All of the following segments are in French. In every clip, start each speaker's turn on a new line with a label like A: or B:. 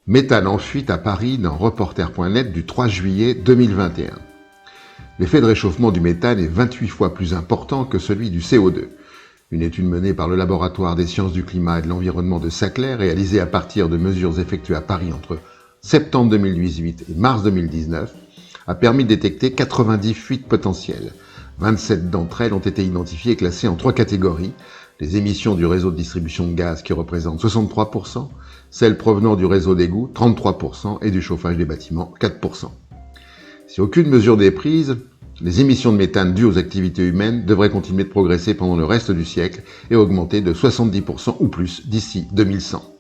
A: Méthane en fuite à Paris dans Reporter.net du 3 juillet 2021. L'effet de réchauffement du méthane est 28 fois plus important que celui du CO2. Une étude menée par le laboratoire des sciences du climat et de l'environnement de Saclay, réalisée à partir de mesures effectuées à Paris entre septembre 2018 et mars 2019, a permis de détecter 90 fuites potentielles. 27 d'entre elles ont été identifiées et classées en 3 catégories. Les émissions du réseau de distribution de gaz qui représentent 63%, celles provenant du réseau d'égouts 33% et du chauffage des bâtiments 4%. Si aucune mesure n'est prise, les émissions de méthane dues aux activités humaines devraient continuer de progresser pendant le reste du siècle et augmenter de 70% ou plus d'ici 2100.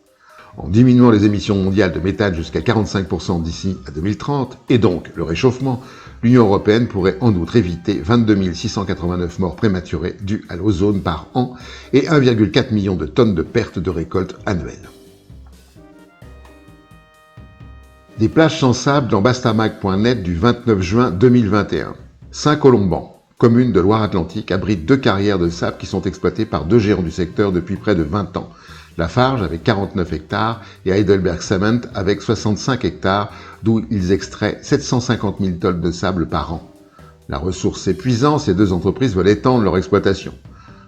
A: En diminuant les émissions mondiales de méthane jusqu'à 45% d'ici à 2030, et donc le réchauffement, l'Union européenne pourrait en outre éviter 22 689 morts prématurées dues à l'ozone par an et 1,4 million de tonnes de pertes de récoltes annuelles. Des plages sans sable dans Bastamac.net du 29 juin 2021. Saint-Colomban, commune de Loire-Atlantique, abrite 2 carrières de sable qui sont exploitées par 2 géants du secteur depuis près de 20 ans. Lafarge avec 49 hectares et Heidelberg Cement avec 65 hectares, d'où ils extraient 750 000 tonnes de sable par an. La ressource s'épuisant, ces 2 entreprises veulent étendre leur exploitation.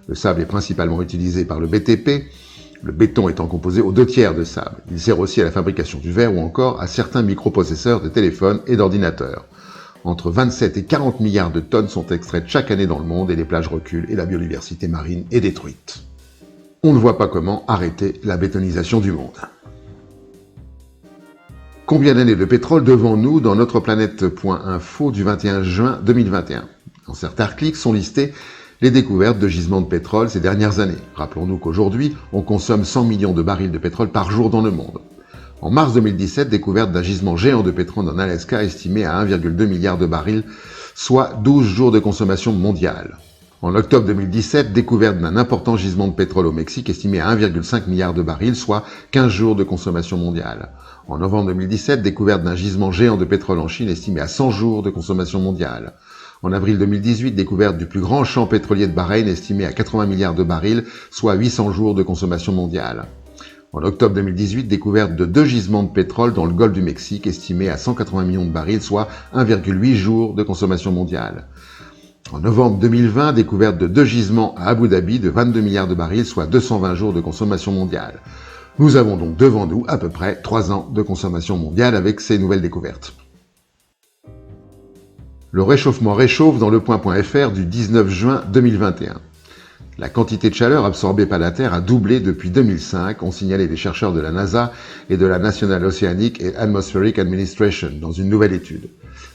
A: Le sable est principalement utilisé par le BTP, le béton étant composé aux 2 tiers de sable. Il sert aussi à la fabrication du verre ou encore à certains microprocesseurs de téléphones et d'ordinateurs. Entre 27 et 40 milliards de tonnes sont extraites chaque année dans le monde et les plages reculent et la biodiversité marine est détruite. On ne voit pas comment arrêter la bétonisation du monde. Combien d'années de pétrole devons-nous dans notre planète.info du 21 juin 2021 ? Dans certains articles sont listées les découvertes de gisements de pétrole ces dernières années. Rappelons-nous qu'aujourd'hui, on consomme 100 millions de barils de pétrole par jour dans le monde. En mars 2017, découverte d'un gisement géant de pétrole en Alaska estimé à 1,2 milliard de barils, soit 12 jours de consommation mondiale. En octobre 2017, découverte d'un important gisement de pétrole au Mexique estimé à 1,5 milliard de barils, soit 15 jours de consommation mondiale. En novembre 2017, découverte d'un gisement géant de pétrole en Chine estimé à 100 jours de consommation mondiale. En avril 2018, découverte du plus grand champ pétrolier de Bahreïn estimé à 80 milliards de barils, soit 800 jours de consommation mondiale. En octobre 2018, découverte de 2 gisements de pétrole dans le golfe du Mexique estimés à 180 millions de barils, soit 1,8 jours de consommation mondiale. En novembre 2020, découverte de 2 gisements à Abu Dhabi de 22 milliards de barils, soit 220 jours de consommation mondiale. Nous avons donc devant nous à peu près 3 ans de consommation mondiale avec ces nouvelles découvertes. Le réchauffement réchauffe dans lepoint.fr du 19 juin 2021. La quantité de chaleur absorbée par la Terre a doublé depuis 2005, ont signalé des chercheurs de la NASA et de la National Oceanic and Atmospheric Administration dans une nouvelle étude.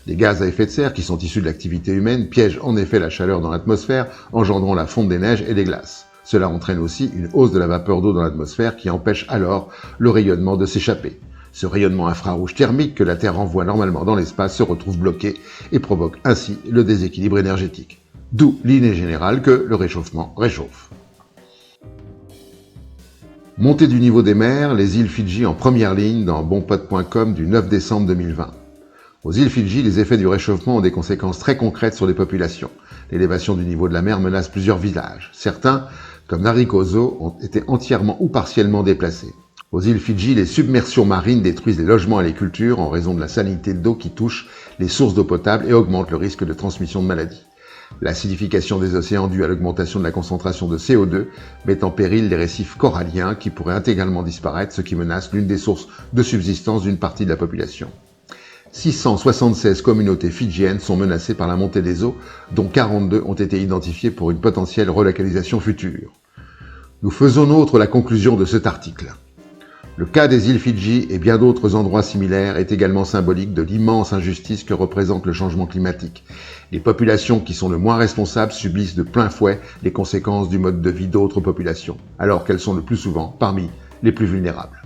A: Les gaz à effet de serre qui sont issus de l'activité humaine piègent en effet la chaleur dans l'atmosphère, engendrant la fonte des neiges et des glaces. Cela entraîne aussi une hausse de la vapeur d'eau dans l'atmosphère qui empêche alors le rayonnement de s'échapper. Ce rayonnement infrarouge thermique que la Terre envoie normalement dans l'espace se retrouve bloqué et provoque ainsi le déséquilibre énergétique. D'où l'idée générale que le réchauffement réchauffe. Montée du niveau des mers, les îles Fidji en première ligne dans bonpote.com du 9 décembre 2020. Aux îles Fidji, les effets du réchauffement ont des conséquences très concrètes sur les populations. L'élévation du niveau de la mer menace plusieurs villages. Certains, comme Narikoso, ont été entièrement ou partiellement déplacés. Aux îles Fidji, les submersions marines détruisent les logements et les cultures en raison de la salinité d'eau qui touche les sources d'eau potable et augmente le risque de transmission de maladies. L'acidification des océans due à l'augmentation de la concentration de CO2 met en péril les récifs coralliens qui pourraient intégralement disparaître, ce qui menace l'une des sources de subsistance d'une partie de la population. 676 communautés fidjiennes sont menacées par la montée des eaux, dont 42 ont été identifiées pour une potentielle relocalisation future. Nous faisons nôtre la conclusion de cet article. Le cas des îles Fidji et bien d'autres endroits similaires est également symbolique de l'immense injustice que représente le changement climatique. Les populations qui sont le moins responsables subissent de plein fouet les conséquences du mode de vie d'autres populations, alors qu'elles sont le plus souvent parmi les plus vulnérables.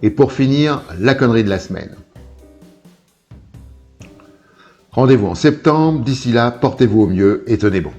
A: Et pour finir, la connerie de la semaine. Rendez-vous en septembre, d'ici là, portez-vous au mieux et tenez bon.